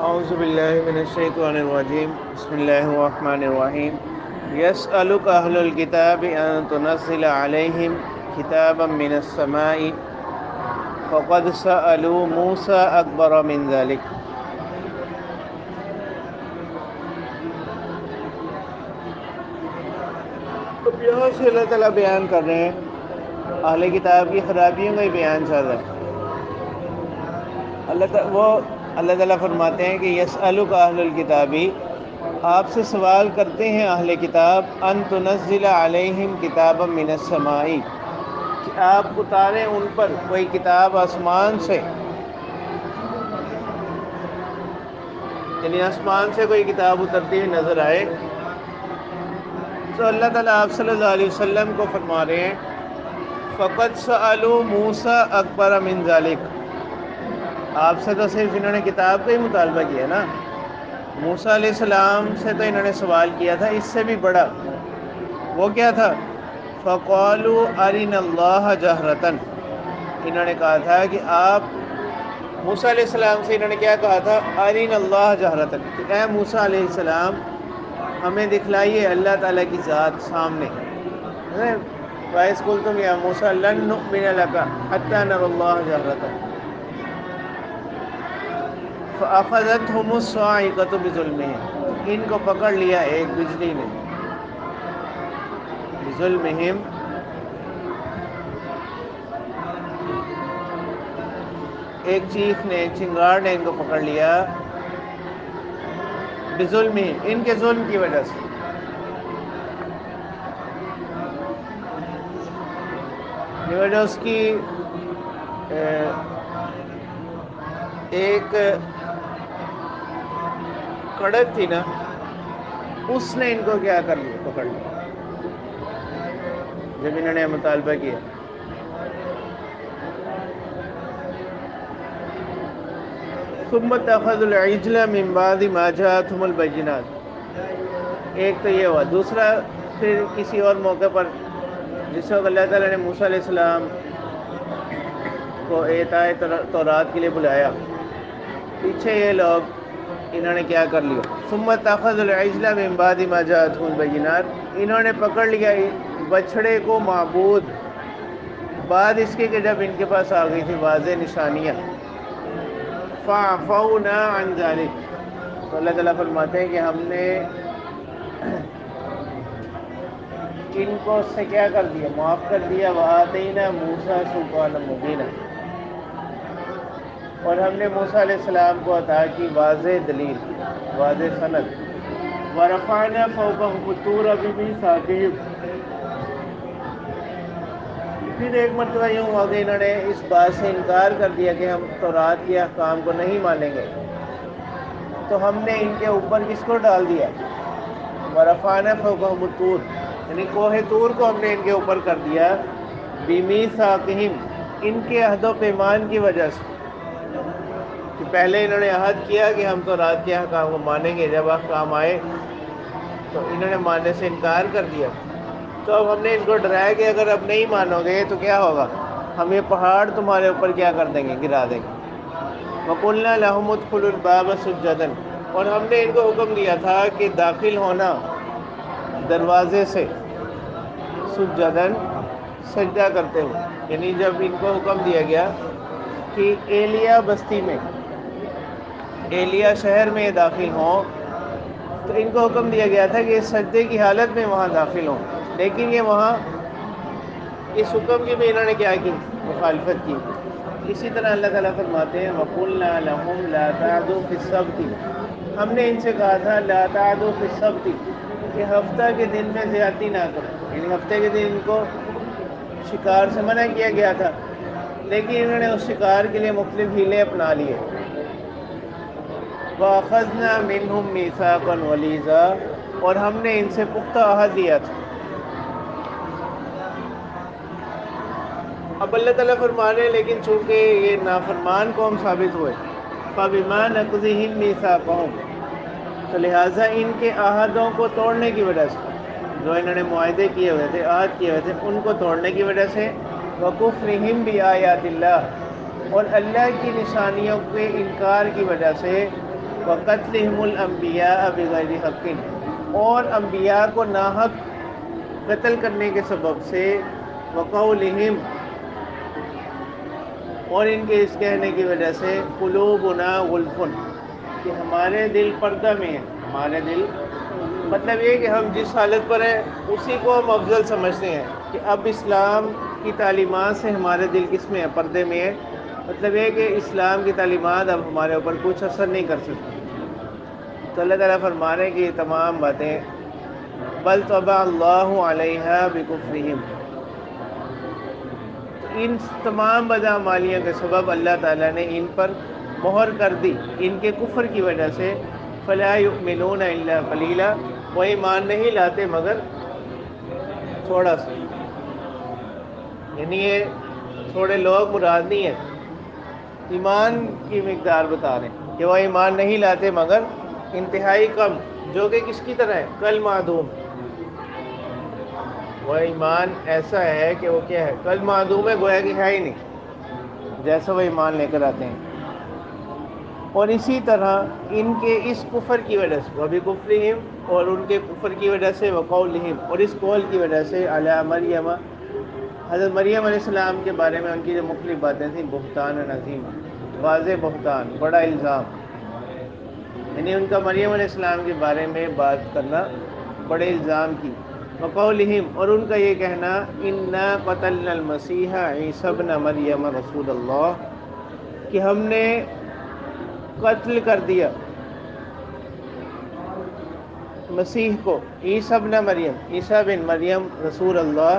اعوذ باللہ من الشیطان الرجیم بسم اللہ الرحمن الرحیم یسألک اہل الکتاب ان تنزل علیہم کتابا من السماء فقد سألوا موسیٰ اکبر من ذلک۔ اب یہاں سے اللہ تعالیٰ بیان کر رہے ہیں اہل کتاب کی خرابیوں کا ہی بیان چل رہا ہے۔ اللہ تعالیٰ فرماتے ہیں کہ یسألک اہل الکتابی، آپ سے سوال کرتے ہیں اہل کتاب، ان تنزل علیہم کتابا من السماء، کہ آپ اتاریں ان پر کوئی کتاب آسمان سے، یعنی آسمان سے کوئی کتاب اترتی ہوئی نظر آئے۔ تو اللہ تعالیٰ آپ صلی اللہ علیہ وسلم کو فرما رہے ہیں فقد سألوا موسیٰ اکبر من ذلک، آپ سے تو صرف انہوں نے کتاب کا ہی مطالبہ کیا نا، موسیٰ علیہ السلام سے تو انہوں نے سوال کیا تھا اس سے بھی بڑا۔ وہ کیا تھا؟ فقالوا ارنا اللہ جہرتاً، انہوں نے کہا تھا کہ آپ موسیٰ علیہ السلام سے انہوں نے کیا کہا تھا؟ ارنا اللہ جہرتاً، کہ اے موسیٰ علیہ السلام ہمیں دکھلائیے اللہ تعالیٰ کی ذات سامنے۔ وَإِذْ قُلْتُمْ يَا مُوسَىٰ لَن نُّؤْمِنَ لَكَ حَتَّىٰ نَرَى اللَّهَ جَهْرَةً فَأَخَذَتْهُمُ الصَّاعِقَةُ بِظُلْمِهِمْ، ان کو پکڑ لیا ایک بجلی نے، بِظُلْمِهِمْ، ایک چیخ نے، ایک چنگاڑ نے ان کو پکڑ لیا، بِظُلْمِهِمْ، ان کے ظلم کی وجہ سے۔ یہ وجہ اس کی ایک کڑک تھی نا، اس نے ان کو کیا کر لیا؟ پکڑ لیا جب انہوں نے مطالبہ کیا۔ ثم اتخذوا العجل من بعد ما جاءتهم البینات، ایک تو یہ ہوا۔ دوسرا پھر کسی اور موقع پر جس وقت اللہ تعالیٰ نے موسیٰ علیہ السلام کو اعطاء تورات کے لیے بلایا، پیچھے یہ لوگ انہوں نے کیا کر لیا؟ ثم اتخذوا العجل من بعد ما جاءتهم البینات، انہوں نے پکڑ لیا بچھڑے کو معبود بعد اس کے کہ جب ان کے پاس آ گئی تھی واضح نشانیاں۔ فَعَفَوْنَا عَنْ ذَلِكَ، تو اللہ تعالیٰ فرماتے ہیں کہ ہم نے ان کو اس سے کیا کر دیا؟ معاف کر دیا۔ وَآتَيْنَا مُوسَىٰ سُلْطَانًا مُبِينًا، اور ہم نے موسیٰ علیہ السلام کو عطا کی واضح دلیل، واضح سند۔ وَرَفَعْنَا فَوْقَهُمُ الطُّورَ بِمِيثَاقِهِمْ، پھر ایک مرتبہ یوں ہوا کہ انہوں نے اس بات سے انکار کر دیا کہ ہم تورات کے احکام کو نہیں مانیں گے، تو ہم نے ان کے اوپر کس کو ڈال دیا؟ وَرَفَعْنَا فَوْقَهُمُ الطُّورَ، یعنی کوہ طور کو ہم نے ان کے اوپر کر دیا، بِمِيثَاقِهِمْ، ان کے عہد و پیمان کی وجہ سے، کہ پہلے انہوں نے عہد کیا کہ ہم تورات کے احکام کو مانیں گے، جب احکام آئے تو انہوں نے ماننے سے انکار کر دیا۔ تو اب ہم نے ان کو ڈرایا کہ اگر اب نہیں مانو گے تو کیا ہوگا؟ ہم یہ پہاڑ تمہارے اوپر کیا کر دیں گے؟ گرا دیں گے۔ وَقُلْنَا لَهُمُ ادْخُلُوا الْبَابَ سُجَّدًا، اور ہم نے ان کو حکم دیا تھا کہ داخل ہونا دروازے سے، سجدن، سجدہ کرتے ہوئے، یعنی جب ان کو حکم دیا گیا کہ ایلیا بستی میں، ایلیا شہر میں داخل ہوں، تو ان کو حکم دیا گیا تھا کہ اس سجدے کی حالت میں وہاں داخل ہوں، لیکن یہ وہاں اس حکم کی بھی انہوں نے کیا کی؟ مخالفت کی۔ اسی طرح اللہ تعالیٰ فرماتے ہیں وَقُلْنَا لَهُمْ لَا تَعْدُوا فِي السَّبْتِ، ہم نے ان سے کہا تھا لَا تَعْدُوا فِي السَّبْتِ، کہ ہفتہ کے دن میں زیادتی نہ کرو، یعنی ہفتے کے دن ان کو شکار سے منع کیا گیا تھا، لیکن انہوں نے اس شکار کے لیے مختلف ہیلے اپنا لیے۔ وَأَخَذْنَا مِنْهُمْ مِيثَاقًا غَلِيظًا، اور ہم نے ان سے پختہ عہد لیا تھا۔ اب اللہ تعالیٰ فرما رہے ہیں لیکن چونکہ یہ نافرمان قوم ثابت ہوئے، فَبِمَا نَقْضِهِمْ مِيثَاقَهُمْ، تو لہٰذا ان کے عہدوں کو توڑنے کی وجہ سے، جو انہوں نے معاہدے کیے ہوئے تھے، عہد کیے ہوئے تھے، ان کو توڑنے کی وجہ سے، وَكُفْرِهِمْ بِآيَاتِ اللَّهِ، اور اللہ کی نشانیوں کے انکار کی وجہ سے، وقتلہم الانبیاء بغیر حق، اور انبیاء کو ناحق قتل کرنے کے سبب سے، وقولہم، اور ان کے اس کہنے کی وجہ سے، قلوبنا غلف، کہ ہمارے دل پردہ میں ہیں، ہمارے دل، مطلب یہ کہ ہم جس حالت پر ہیں اسی کو ہم افضل سمجھتے ہیں، کہ اب اسلام کی تعلیمات سے ہمارے دل کس میں ہے، پردے میں ہے، مطلب یہ کہ اسلام کی تعلیمات اب ہمارے اوپر کچھ اثر نہیں کر سکتی۔ تو اللہ تعالیٰ فرما رہے ہیں کہ یہ تمام باتیں، بل طبع اللہ علیہا بکفرہم، ان تمام بدعمالیوں کے سبب اللہ تعالیٰ نے ان پر مہر کر دی، ان کے کفر کی وجہ سے، فلا یؤمنون الا قلیلا، وہ ایمان نہیں لاتے مگر تھوڑا سا، یعنی یہ تھوڑے لوگ مراد نہیں ہیں، ایمان کی مقدار بتا رہے ہیں کہ وہ ایمان نہیں لاتے مگر انتہائی کم، جو کہ کس کی طرح ہے، کل معدوم، وہ ایمان ایسا ہے کہ وہ کیا ہے، کل معدوم ہے، گویا کہ ہے ہی نہیں، جیسا وہ ایمان لے کر آتے ہیں۔ اور اسی طرح ان کے اس کفر کی وجہ سے، وہ بھی کفرہم، اور ان کے کفر کی وجہ سے، وقولہم، اور اس قول کی وجہ سے، علی مریم، حضرت مریم علیہ السلام کے بارے میں ان کی جو مختلف باتیں تھیں، بہتان عظیم، واضح بہتان، بڑا الزام، یعنی ان کا مریم علیہ السلام کے بارے میں بات کرنا بڑے الزام کی، وقولہم، اور ان کا یہ کہنا، انا قتلنا المسیح عیسی ابن مریم رسول اللہ، کہ ہم نے قتل کر دیا مسیح کو، عیسی ابن مریم، عیسی بن مریم رسول اللہ،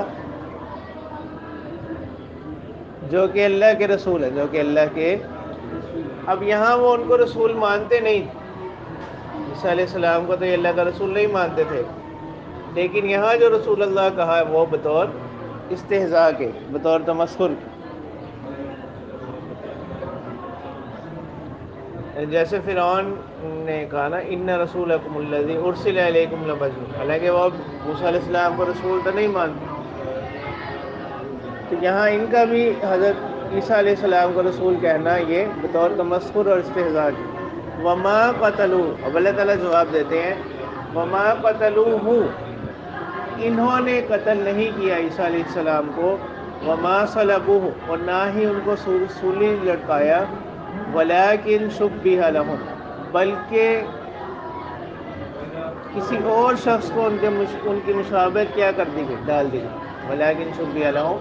جو کہ اللہ کے رسول ہے، جو کہ اللہ کے، اب یہاں وہ ان کو رسول مانتے نہیں، عیسیٰ علیہ السلام کو تو یہ اللہ کا رسول نہیں مانتے تھے، لیکن یہاں جو رسول اللہ کہا ہے وہ بطور استہزاء کے، بطور تمسخر کے، جیسے فرعون نے کہا نا، ان رسولکم الذی ارسل الیکم لمجنون، حالانکہ وہ موسیٰ علیہ السلام کو رسول تو نہیں مانتے، تو یہاں ان کا بھی حضرت عیسیٰ علیہ السلام کو رسول کہنا یہ بطور تمسخر اور استہزاء کی۔ وما قتلوہ، اب اللہ تعالیٰ جواب دیتے ہیں، وما قتلوہ، انہوں نے قتل نہیں کیا عیسیٰ علیہ السلام کو، وما صلبوہ، اور نہ ہی ان کو سولی لٹکایا، ولیکن شبہ لہم، بلکہ کسی اور شخص کو ان کی مشابہت کیا کر دی گئی، ڈال دی گئی، ولیکن شبہ لہم،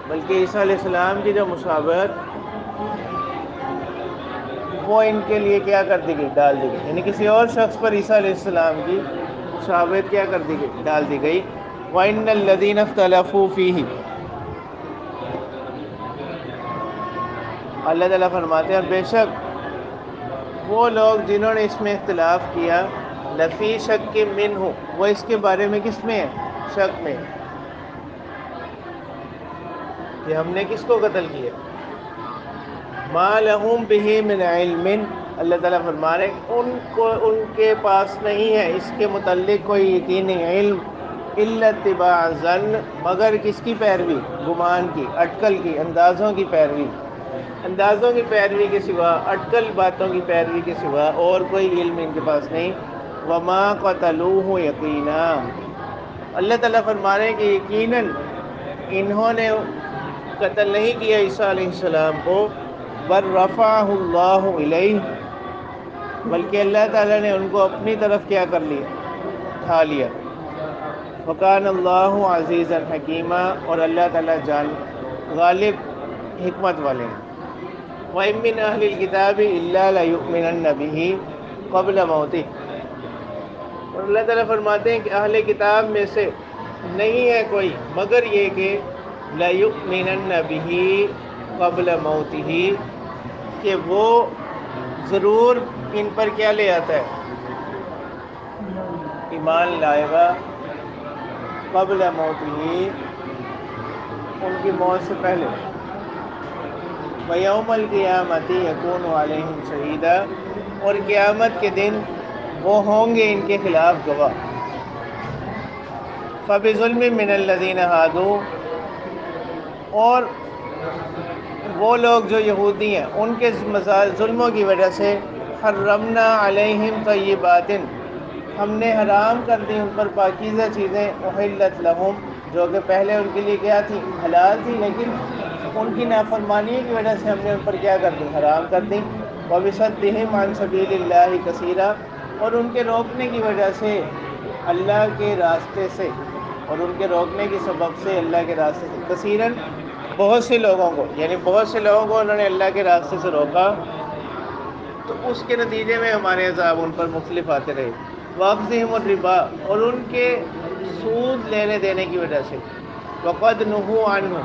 بلکہ عیسیٰ علیہ السلام کی جو مشابہت وہ ان کے لیے کیا کر دی گئی، ڈال دی گئی، یعنی کسی اور شخص پر عیسیٰ علیہ السلام کی مشابہت کیا کر دی گئی، ڈال دی گئی۔ وَإِنَّ الَّذِينَ اخْتَلَفُوا فِيهِ، اللہ تعالیٰ فرماتے ہیں، اور بے شک وہ لوگ جنہوں نے اس میں اختلاف کیا، لفی شک منہ، وہ اس کے بارے میں کس میں ہے، شک میں، کہ ہم نے کس کو قتل کیا، ما لہم بہ من علم، اللہ تعالیٰ فرما رہے ہیں ان کے پاس نہیں ہے اس کے متعلق کوئی یقینی علم، الا اتباع الظن، مگر کس کی پیروی، گمان کی، اٹکل کی، اندازوں کی پیروی، اندازوں کی پیروی کے سوا، اٹکل باتوں کی پیروی کے سوا اور کوئی علم ان کے پاس نہیں۔ وما قتلوہ یقینا، اللہ تعالیٰ فرما رہے ہیں کہ یقیناً انہوں نے قتل نہیں کیا عیسیٰ علیہ السلام کو، بل رفعہ اللہ الیہ، بلکہ اللہ تعالیٰ نے ان کو اپنی طرف کیا کر لیا، اٹھا لیا، وکان اللہ عزیزا حکیما، اور اللہ تعالیٰ جان غالب حکمت والے ہیں۔ وَإِن مِّنْ أَهْلِ الْكِتَابِ إِلَّا لَيُؤْمِنَنَّ بِهِ قَبْلَ مَوْتِهِ، اور اللہ تعالیٰ فرماتے ہیں کہ اہل کتاب میں سے نہیں ہے کوئی مگر یہ کہ لَيُؤْمِنَنَّ بِهِ قَبْلَ مَوْتِهِ، کہ وہ ضرور ان پر کیا لے آتا ہے، ایمان لائے گا، قبل موتہ، ان کی موت سے پہلے، وَيَوْمَ الْقِيَامَةِ يَكُونُ عَلَيْهِمْ شَهِيدًا، اور قیامت کے دن وہ ہوں گے ان کے خلاف گواہ۔ فَبِظُلْمٍ مِّنَ الَّذِينَ هَادُوا، اور وہ لوگ جو یہودی ہیں ان کے ظلموں کی وجہ سے، حرمنا علیہم طیبات، ہم نے حرام کر دی ان پر پاکیزہ چیزیں، احلت لہم، جو کہ پہلے ان کے لیے کیا تھی، حلال تھی، لیکن ان کی نافرمانی کی وجہ سے ہم نے ان پر کیا کر دی، حرام کر دی۔ وبصدہم عن سبیل اللہ کثیرا، اور ان کے روکنے کی وجہ سے اللہ کے راستے سے، اور ان کے روکنے کے سبب سے اللہ کے راستے سے، کثیرن بہت سے لوگوں کو، یعنی بہت سے لوگوں کو انہوں نے اللہ کے راستے سے روکا، تو اس کے نتیجے میں ہمارے عذاب ان پر مختلف آتے رہے۔ واخذہم الربا، اور ان کے سود لینے دینے کی وجہ سے، وقد نہوا عنہ،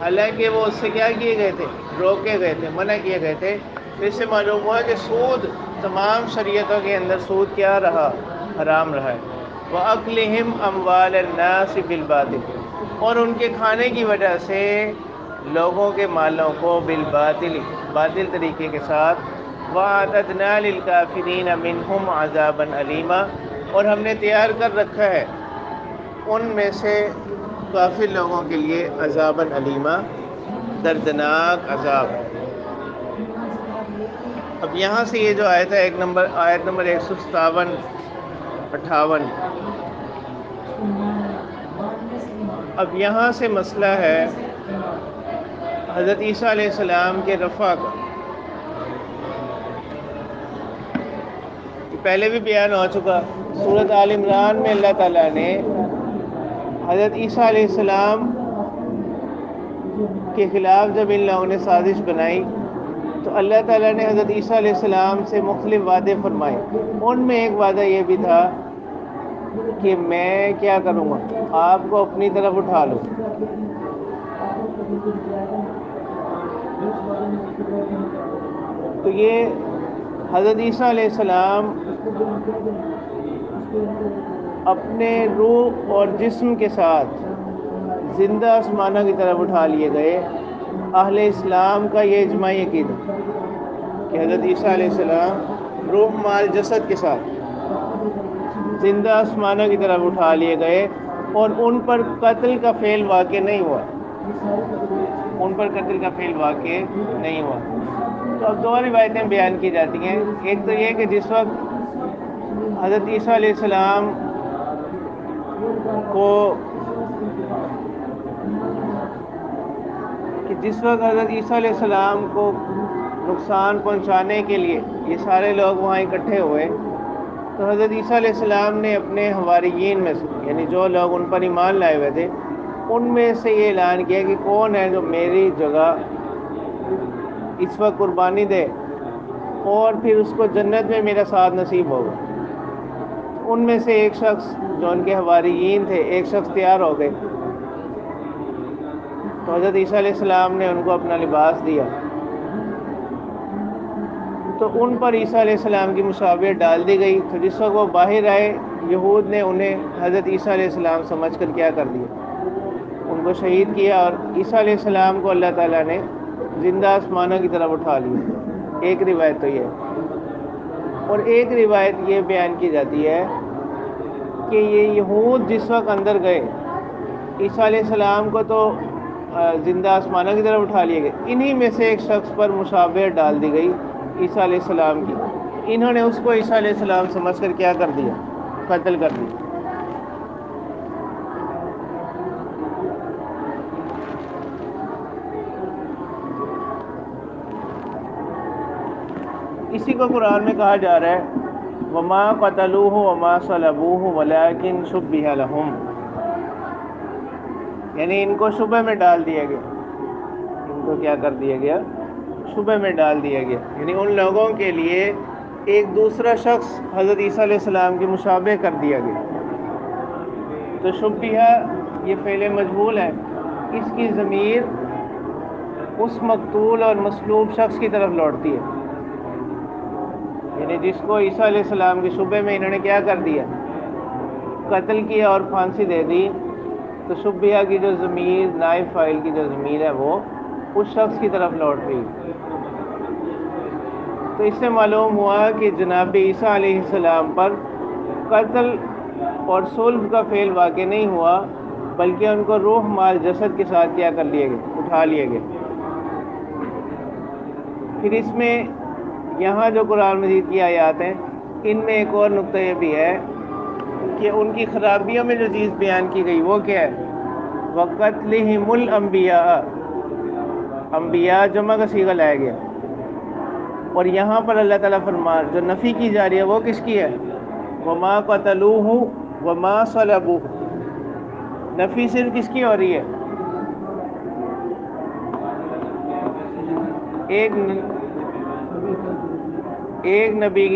حالانکہ وہ اس سے کیا کیے گئے تھے، روکے گئے تھے، منع کیے گئے تھے۔ اس سے معلوم ہوا کہ سود تمام شریعتوں کے اندر سود کیا رہا، حرام رہا ہے۔ وَأَكْلِهِمْ أَمْوَالَ النَّاسِ بِالْبَاطِلِ، اور ان کے کھانے کی وجہ سے لوگوں کے مالوں کو بالباطل، باطل طریقے کے ساتھ۔ وَأَعْتَدْنَا لِلْكَافِرِينَ مِنْهُمْ عَذَابًا أَلِيمًا، اور ہم نے تیار کر رکھا ہے ان میں سے کافر لوگوں کے لیے عذابًا علیما، دردناک عذاب۔ اب یہاں سے یہ جو آیت ہے، آیت نمبر 157 58، اب یہاں سے مسئلہ ہے حضرت عیسیٰ علیہ السلام کے رفع کا، پہلے بھی بیان ہو چکا۔ سورۃ آل عمران میں اللہ تعالیٰ نے حضرت عیسیٰ علیہ السلام کے خلاف جب ان لوگوں نے سازش بنائی، تو اللہ تعالیٰ نے حضرت عیسیٰ علیہ السلام سے مختلف وعدے فرمائے۔ ان میں ایک وعدہ یہ بھی تھا کہ میں کیا کروں گا، آپ کو اپنی طرف اٹھا لوں۔ تو یہ حضرت عیسیٰ علیہ السلام اپنے روح اور جسم کے ساتھ زندہ آسمانوں کی طرف اٹھا لیے گئے۔ اہل اسلام کا یہ اجماعی عقیدہ کہ حضرت عیسیٰ علیہ السلام روح مال جسد کے ساتھ زندہ آسمانوں کی طرف اٹھا لیے گئے، اور ان پر قتل کا فعل واقع نہیں ہوا، ان پر قتل کا فعل واقع نہیں ہوا۔ تو اب دو روایتیں بیان کی جاتی ہیں۔ ایک تو یہ کہ جس وقت حضرت عیسیٰ علیہ السلام کو حضرت عیسیٰ علیہ السلام کو نقصان پہنچانے کے لیے یہ سارے لوگ وہاں اکٹھے ہوئے، تو حضرت عیسیٰ علیہ السلام نے اپنے حواریین میں سے، یعنی جو لوگ ان پر ایمان لائے ہوئے تھے، ان میں سے یہ اعلان کیا کہ کون ہے جو میری جگہ اس وقت قربانی دے اور پھر اس کو جنت میں میرا ساتھ نصیب ہوگا۔ ان میں سے ایک شخص جو ان کے حواریین تھے، ایک شخص تیار ہو گئے، تو حضرت عیسیٰ علیہ السلام نے ان کو اپنا لباس دیا، تو ان پر عیسیٰ علیہ السلام کی مشابہت ڈال دی گئی۔ تو جس وقت وہ باہر آئے، یہود نے انہیں حضرت عیسیٰ علیہ السلام سمجھ کر کیا کر دیا، ان کو شہید کیا، اور عیسیٰ علیہ السلام کو اللہ تعالیٰ نے زندہ آسمانوں کی طرف اٹھا لیا۔ ایک روایت تو یہ ہے، اور ایک روایت یہ بیان کی جاتی ہے کہ یہ یہود جس وقت اندر گئے، عیسیٰ علیہ السلام کو تو زندہ آسمانوں کی طرف اٹھا لیے گئے، انہی میں سے ایک شخص پر مشابہت ڈال دی گئی عیسیٰ علیہ السلام کی، انہوں نے اس کو عیسیٰ علیہ السلام سمجھ کر کیا کر دیا، قتل کر دیا۔ اسی کو قرآن میں کہا جا رہا ہے وَمَا قَتَلُوهُ وَمَا صَلَبُوهُ وَلَٰكِن شُبِّهَ لَهُمْ، یعنی ان کو شبہ میں ڈال دیا گیا، ان کو کیا کر دیا گیا، شبہ میں ڈال دیا گیا، یعنی ان لوگوں کے لیے ایک دوسرا شخص حضرت عیسیٰ علیہ السلام کی مشابہ کر دیا گیا۔ تو شبیہ یہ فعل مجہول ہے، اس کی ضمیر اس مقتول اور مصلوب شخص کی طرف لوٹتی ہے، یعنی جس کو عیسیٰ علیہ السلام کی شبہ میں انہوں نے کیا کر دیا، قتل کیا اور پھانسی دے دی، تو شبیہ کی جو ضمیر، نائب فاعل کی جو ضمیر ہے، وہ اس شخص کی طرف لوٹ رہی۔ تو اس سے معلوم ہوا کہ جناب عیسیٰ علیہ السلام پر قتل اور صلب کا فعل واقع نہیں ہوا، بلکہ ان کو روح مال جسد کے ساتھ کیا کر لیے گئے، اٹھا لیے گئے۔ پھر اس میں یہاں جو قرآن مجید کی آیات ہیں ان میں ایک اور نقطہ یہ بھی ہے کہ ان کی خرابیوں میں جو چیز بیان کی گئی وہ کیا ہے؟ وَقَتْلِهِمُ الْأَنْبِيَاءَ، انبیاء جمع کا صیغہ لایا گیا، اور یہاں پر اللہ تعالیٰ فرمان جو نفی کی جا رہی ہے وہ کس کی ہے؟ وَمَا قَتَلُوهُ وَمَا صَلَبُوهُ، نفی صرف کس کی ہو رہی ہے؟ ایک نبی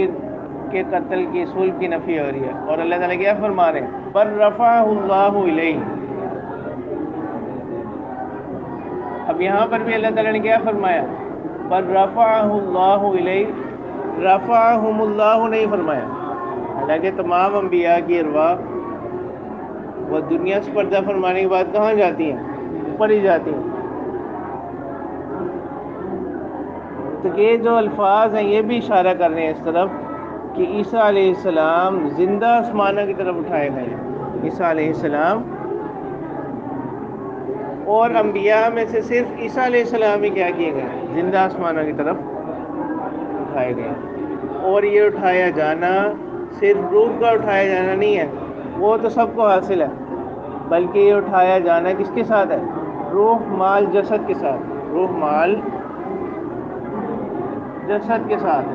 کے قتل کی صلح کی نفی ہو رہی ہے، اور اللہ تعالیٰ کیا فرما رہے ہیں؟ بَلْ رَفَعَهُ اللَّهُ إِلَيْهِ۔ اب یہاں پر بھی اللہ تعالیٰ نے کیا فرمایا؟ بَلْ رَفَعَهُ اللَّهُ إِلَيْهِ، رَفَعَهُمُ اللَّهُ نہیں فرمایا، حالانکہ تمام انبیاء کی ارواح وہ دنیا سے پردہ فرمانے کے بعد کہاں جاتی ہیں؟ اوپر ہی جاتی ہیں۔ تو یہ جو الفاظ ہیں یہ بھی اشارہ کر رہے ہیں اس طرف کہ عیسیٰ علیہ السلام زندہ آسمانوں کی طرف اٹھائے گئے ہیں۔ عیسیٰ علیہ السلام اور انبیاء میں سے صرف عیسیٰ علیہ السلام ہی کیا کیے گئے؟ زندہ آسمانوں کی طرف اٹھائے گئے۔ اور یہ اٹھایا جانا صرف روح کا اٹھایا جانا نہیں ہے، وہ تو سب کو حاصل ہے، بلکہ یہ اٹھایا جانا کس کے ساتھ ہے؟ روح مال جسد کے ساتھ، روح مال جسد کے ساتھ۔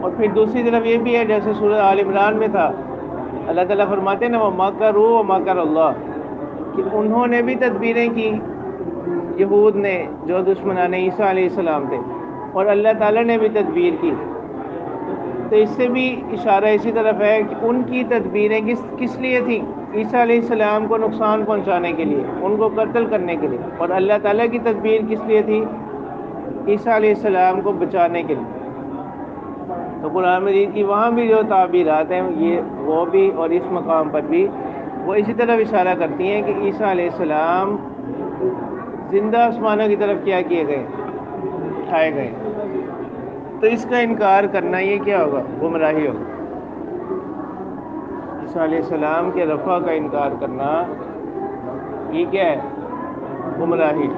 اور پھر دوسری طرف یہ بھی ہے جیسے سورہ آل عمران میں تھا، اللہ تعالیٰ فرماتے ہیں نا وَمَكَرُوا وَمَكَرَ اللَّهُ، کہ انہوں نے بھی تدبیریں کی، یہود نے جو دشمنان عیسیٰ علیہ السلام تھے، اور اللہ تعالیٰ نے بھی تدبیر کی۔ تو اس سے بھی اشارہ اسی طرف ہے کہ ان کی تدبیریں کس لیے تھیں؟ عیسیٰ علیہ السلام کو نقصان پہنچانے کے لیے، ان کو قتل کرنے کے لیے، اور اللہ تعالیٰ کی تدبیر کس لیے تھی؟ عیسیٰ علیہ السلام کو بچانے کے لیے۔ تو قرآن مجید کی وہاں بھی جو تعبیرات ہیں یہ وہ بھی اور اس مقام پر بھی وہ اسی طرف اشارہ کرتی ہیں کہ عیسیٰ علیہ السلام زندہ آسمانوں کی طرف کیا کیے گئے؟ اٹھائے گئے۔ تو اس کا انکار کرنا یہ کیا ہوگا؟ گمراہی ہوگا۔ عیسیٰ علیہ السلام کے رفع کا انکار کرنا یہ کیا ہے؟ گمراہی۔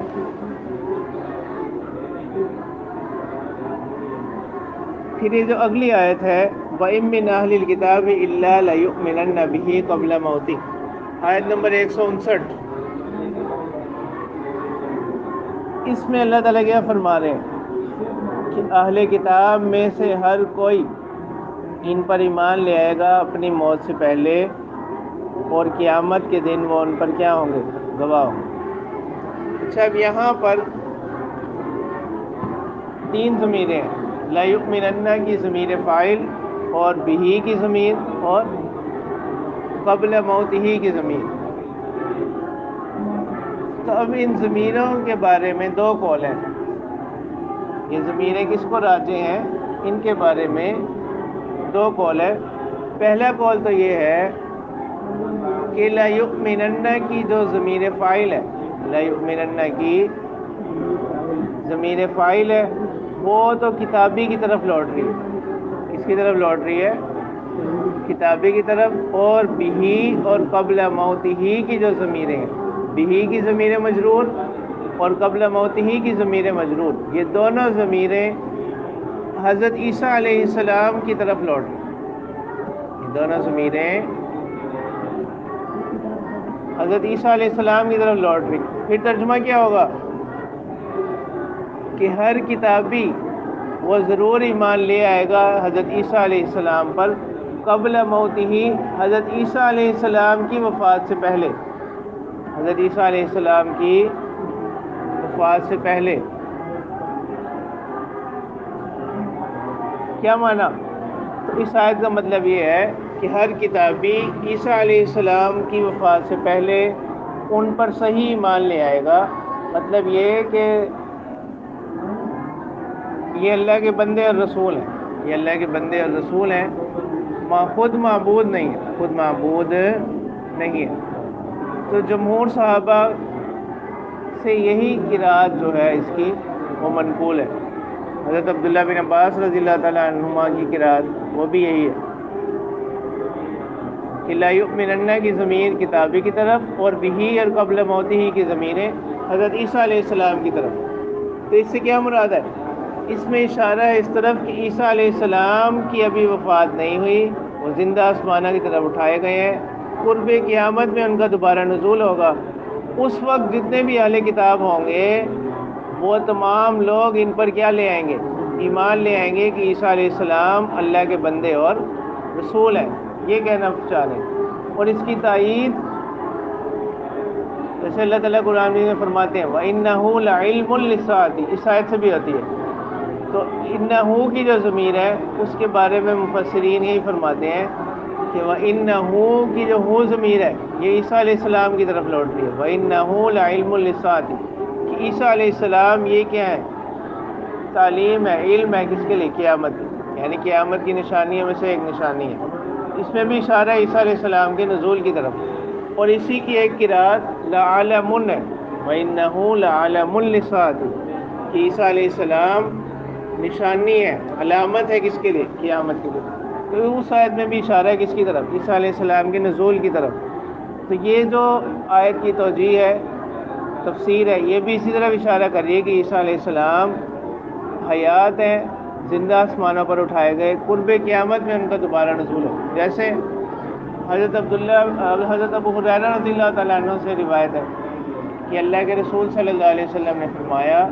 پھر یہ جو اگلی آیت ہے وَإِن مِّنْ أَهْلِ الْكِتَابِ إِلَّا لَيُؤْمِنَنَّ بِهِ قَبْلَ مَوْتِهِ، آیت نمبر 159۔ اس میں اللہ تعالیٰ کیا فرما رہے ہیں کہ اہل کتاب میں سے ہر کوئی ان پر ایمان لے آئے گا اپنی موت سے پہلے، اور قیامت کے دن وہ ان پر کیا ہوں گے؟ گواہ ہوں گے۔ اچھا، اب یہاں پر تین ضمیریں ہیں، لا یؤمنن کی ضمیر فاعل، اور بہی کی ضمیر، اور قبل موتہ کی ضمیر۔ تو اب ان ضمیروں کے بارے میں دو قول ہیں، یہ ضمیریں کس کو راجع ہیں ان کے بارے میں دو قول ہے۔ پہلا قول تو یہ ہے کہ لا یؤمنن کی جو ضمیر فاعل ہے، لا یؤمنن کی ضمیر فاعل ہے وہ تو کتابی کی طرف لوٹ رہی ہے۔ کس کی طرف لوٹ رہی ہے؟ کتابی کی طرف۔ اور بہی اور قبل موتہ کی جو ضمیریں ہیں، بہی کی ضمیر مجرور اور قبل موتہ کی ضمیر مجرور، یہ دونوں ضمیریں حضرت عیسیٰ علیہ السلام کی طرف لوٹ رہی ہیں۔ یہ دونوں ضمیریں حضرت عیسیٰ علیہ السلام کی طرف لوٹ رہی ہیں۔ پھر ترجمہ کیا ہوگا کہ ہر کتابی وہ ضرور ایمان لے آئے گا حضرت عیسیٰ علیہ السلام پر قبل موتہ، حضرت عیسیٰ علیہ السلام کی وفات سے پہلے، حضرت عیسیٰ علیہ السلام کی وفات سے پہلے۔ کیا معنی؟ تو اس آیت کا مطلب یہ ہے کہ ہر کتابی عیسیٰ علیہ السلام کی وفات سے پہلے ان پر صحیح ایمان لے آئے گا۔ مطلب یہ کہ یہ اللہ کے بندے اور رسول ہیں، یہ اللہ کے بندے اور رسول ہیں، خود معبود نہیں ہے، خود معبود نہیں ہے۔ تو جمہور صحابہ سے یہی قرات جو ہے اس کی وہ منقول ہے۔ حضرت عبداللہ بن عباس رضی اللہ تعالیٰ عنہما کی قرات وہ بھی یہی ہے کہ لا یؤمنن کی ضمیر کتابی کی طرف، اور بہی اور قبل موتہ کی ضمیریں حضرت عیسیٰ علیہ السلام کی طرف۔ تو اس سے کیا مراد ہے اس میں اشارہ ہے اس طرف کہ عیسیٰ علیہ السلام کی ابھی وفات نہیں ہوئی، وہ زندہ آسمانہ کی طرف اٹھائے گئے ہیں، قرب قیامت میں ان کا دوبارہ نزول ہوگا۔ اس وقت جتنے بھی اہل کتاب ہوں گے وہ تمام لوگ ان پر کیا لے آئیں گے؟ ایمان لے آئیں گے کہ عیسیٰ علیہ السلام اللہ کے بندے اور رسول ہیں، یہ کہنا چاہ رہے ہیں۔ اور اس کی تائید جیسے اللہ تعالیٰ قرآن میں فرماتے ہیں وَإِنَّهُ لَعِلْمٌ لِلسَّاعَةِ، اس آیت سے بھی ہوتی ہے۔ تو انہو کی جو ضمیر ہے اس کے بارے میں مفسرین یہی فرماتے ہیں کہ وَإِنَّهُ کی جو ہو ضمیر ہے یہ عیسیٰ علیہ السلام کی طرف لوٹ رہی ہے۔ وَإِنَّهُ لَعِلْمٌ لِلسَّاعَةِ کہ عیسیٰ علیہ السلام یہ کیا ہے؟ تعلیم ہے، علم ہے، کس کے لیے؟ قیامت کی، یعنی قیامت کی نشانیوں میں سے ایک نشانی ہے۔ اس میں بھی اشارہ ہے عیسیٰ علیہ السلام کے نزول کی طرف، اور اسی کی ایک قرات لعلمن ہے وَإِنَّهُ لَعَلَمٌ لِلسَّاعَةِ کہ عیسیٰ علیہ السلام نشانی ہے، علامت ہے، کس کے لیے؟ قیامت کے لیے۔ تو اس آیت میں بھی اشارہ ہے کس کی طرف؟ عیسیٰ علیہ السلام کے نزول کی طرف۔ تو یہ جو آیت کی توجیہ ہے، تفسیر ہے، یہ بھی اسی طرح اشارہ کر رہی ہے کہ عیسیٰ علیہ السلام حیات ہیں، زندہ آسمانوں پر اٹھائے گئے، قرب قیامت میں ان کا دوبارہ نزول ہو۔ جیسے حضرت ابو ہریرہ رضی اللہ تعالیٰ عنہ سے روایت ہے کہ اللہ کے رسول صلی اللہ علیہ وسلم نے فرمایا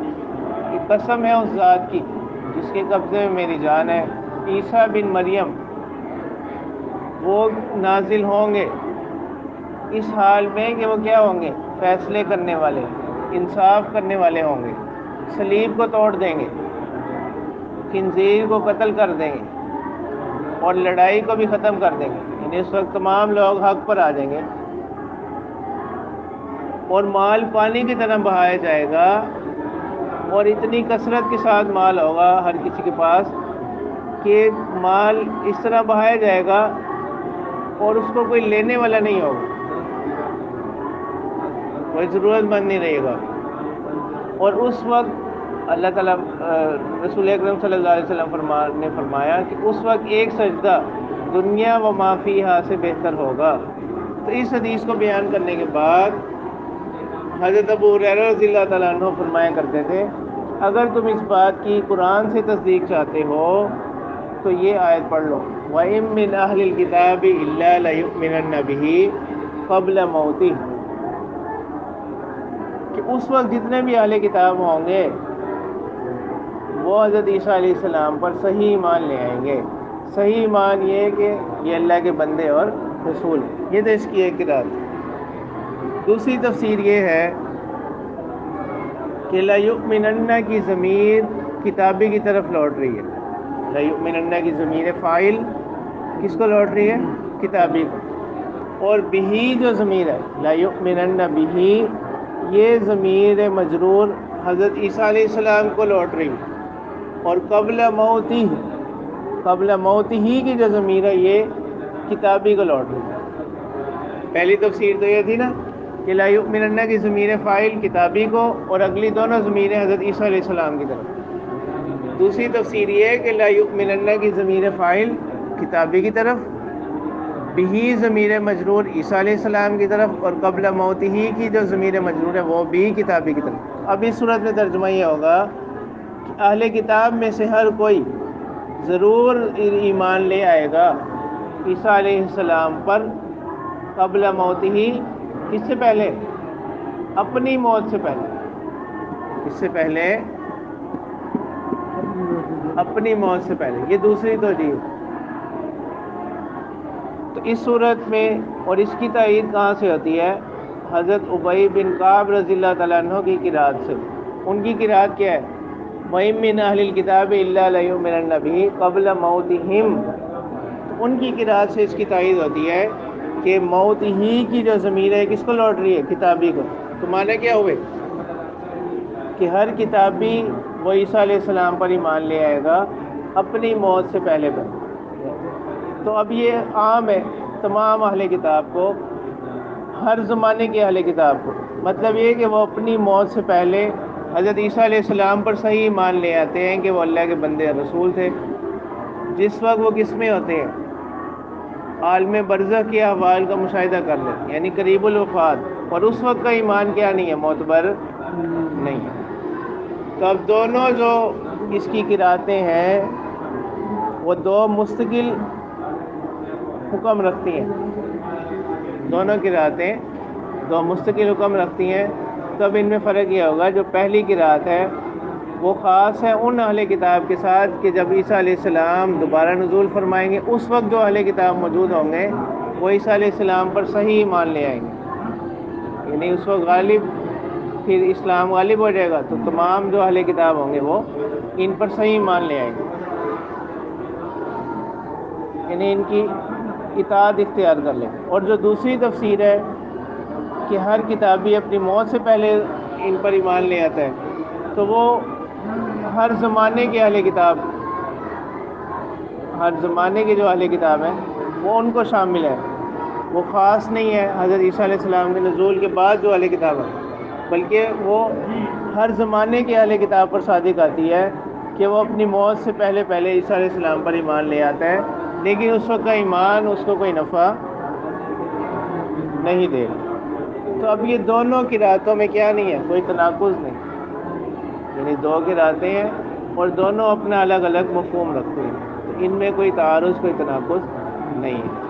کہ قسم ہے اس ذات کی جس کے قبضے میں میری جان ہے، عیسیٰ بن مریم وہ نازل ہوں گے اس حال میں کہ وہ کیا ہوں گے؟ فیصلے کرنے والے، انصاف کرنے والے ہوں گے، صلیب کو توڑ دیں گے، خنزیر کو قتل کر دیں گے اور لڑائی کو بھی ختم کر دیں گے، یعنی اس وقت تمام لوگ حق پر آ جائیں گے، اور مال پانی کی طرح بہایا جائے گا، اور اتنی کثرت کے ساتھ مال ہوگا ہر کسی کے پاس کہ مال اس طرح بہایا جائے گا اور اس کو کوئی لینے والا نہیں ہوگا، کوئی ضرورت مند نہیں رہے گا۔ اور اس وقت اللہ تعالیٰ رسول اکرم صلی اللہ علیہ وسلم نے فرمایا کہ اس وقت ایک سجدہ دنیا و ما فیہا سے بہتر ہوگا۔ تو اس حدیث کو بیان کرنے کے بعد حضرت ابو ہریرہ رضی اللہ تعالیٰ عنہ فرمایا کرتے تھے اگر تم اس بات کی قرآن سے تصدیق چاہتے ہو تو یہ آیت پڑھ لو وَإِن مِّنْ أَهْلِ الْكِتَابِ إِلَّا لَيُؤْمِنَنَّ بِهِ قَبْلَ مَوْتِهِ کہ اس وقت جتنے بھی اہل کتاب ہوں گے وہ حضرت عیسیٰ علیہ السلام پر صحیح ایمان لے آئیں گے۔ صحیح ایمان یہ ہے کہ یہ اللہ کے بندے اور رسول ہیں۔ یہ تو اس کی ایک قرات۔ دوسری تفسیر یہ ہے کہ لا یؤمنن کی ضمیر کتابی کی طرف لوٹ رہی ہے۔ لا یؤمنن کی ضمیر فاعل کس کو لوٹ رہی ہے؟ کتابی کو۔ اور بہی جو ضمیر ہے لا یؤمنن بہی یہ ضمیر مجرور حضرت عیسیٰ علیہ السلام کو لوٹ رہی ہے، اور قبل موت ہی کی جو ضمیر ہے یہ کتابی کو لوٹ رہی ہے۔ پہلی تفسیر تو یہ تھی نا کہ لا یؤمنن کی ضمیر فاعل کتابی کو اور اگلی دونوں ضمیریں حضرت عیسیٰ علیہ السلام کی طرف۔ دوسری تفسیر یہ ہے کہ لا یؤمنن کی ضمیر فاعل کتابی کی طرف، بہی ضمیر مجرور عیسیٰ علیہ السلام کی طرف، اور قبل موت ہی کی جو ضمیر مجرور ہے وہ بھی کتابی کی طرف۔ اب اس صورت میں ترجمہ یہ ہوگا کہ اہل کتاب میں سے ہر کوئی ضرور ایمان لے آئے گا عیسیٰ علیہ السلام پر قبل موت ہی، کس سے پہلے؟ اپنی موت سے پہلے۔ اس سے پہلے اپنی موت سے پہلے، یہ دوسری توجیہ۔ تو اس صورت میں اور اس کی تائید کہاں سے ہوتی ہے؟ حضرت ابی بن کعب رضی اللہ تعالیٰ عنہ کی قرات سے۔ ان کی قرات کیا ہے؟ وَإِن مِّنْ أَهْلِ الْكِتَابِ إِلَّا لَيُؤْمِنَنَّ بِهِ قَبْلَ مَوْتِهِمْ۔ تو ان کی قرات سے اس کی تائید ہوتی ہے کہ موت ہی کی جو ضمیر ہے کس کو لوٹ رہی ہے؟ کتابی کو۔ تو معنی کیا ہوئے کہ ہر کتابی وہ عیسیٰ علیہ السلام پر ایمان لے آئے گا اپنی موت سے پہلے پر۔ تو اب یہ عام ہے تمام اہل کتاب کو، ہر زمانے کے اہل کتاب کو، مطلب یہ کہ وہ اپنی موت سے پہلے حضرت عیسیٰ علیہ السلام پر صحیح ایمان لے آتے ہیں کہ وہ اللہ کے بندے اور رسول تھے۔ جس وقت وہ کس میں ہوتے ہیں؟ عالم برزخ کے احوال کا مشاہدہ کر لیں، یعنی قریب الوفات، اور اس وقت کا ایمان کیا نہیں ہے؟ معتبر نہیں ہے۔ تو اب دونوں جو اس کی قراتیں ہیں وہ دو مستقل حکم رکھتی ہیں، دونوں قراتیں دو مستقل حکم رکھتی ہیں. تب ان میں فرق یہ ہوگا جو پہلی قرات ہے وہ خاص ہے ان اہل کتاب کے ساتھ کہ جب عیسیٰ علیہ السلام دوبارہ نزول فرمائیں گے اس وقت جو اہل کتاب موجود ہوں گے وہ عیسیٰ علیہ السلام پر صحیح ایمان لے آئیں گے، یعنی اس وقت غالب پھر اسلام غالب ہو جائے گا تو تمام جو اہل کتاب ہوں گے وہ ان پر صحیح ایمان لے آئیں گے، یعنی ان کی اطاعت اختیار کر لیں. اور جو دوسری تفسیر ہے کہ ہر کتابی اپنی موت سے پہلے ان پر ایمان لے آتا ہے، تو وہ ہر زمانے کے اہل کتاب، ہر زمانے کے جو اہل کتاب ہیں وہ ان کو شامل ہے، وہ خاص نہیں ہے حضرت عیسیٰ علیہ السلام کے نزول کے بعد جو اہل کتاب ہے، بلکہ وہ ہر زمانے کے اہل کتاب پر صادق آتی ہے کہ وہ اپنی موت سے پہلے عیسیٰ علیہ السلام پر ایمان لے آتا ہے، لیکن اس وقت کا ایمان اس کو کوئی نفع نہیں دے. تو اب یہ دونوں قراتوں میں کیا نہیں ہے، کوئی تناقض نہیں، یعنی دو قراتیں ہیں اور دونوں اپنا الگ الگ مفہوم رکھتے ہیں، تو ان میں کوئی تعارض کوئی تناقض نہیں ہے.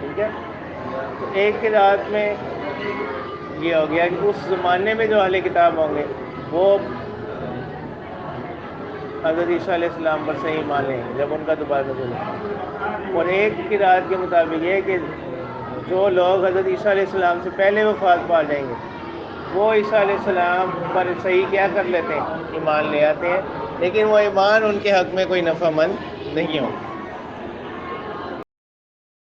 ٹھیک ہے، تو ایک قرات میں یہ ہو گیا کہ اس زمانے میں جو اہل کتاب ہوں گے وہ حضرت عیسیٰ علیہ السلام پر صحیح ایمان لیں گے جب ان کا دوبارہ نزول ہے. اور ایک قرات کے مطابق یہ کہ جو لوگ حضرت عیسیٰ علیہ السلام سے پہلے وفات پا جائیں گے وہ عیسیٰ علیہ السلام پر صحیح کیا کر لیتے ہیں، ایمان لے آتے ہیں، لیکن وہ ایمان ان کے حق میں کوئی نفع مند نہیں ہو.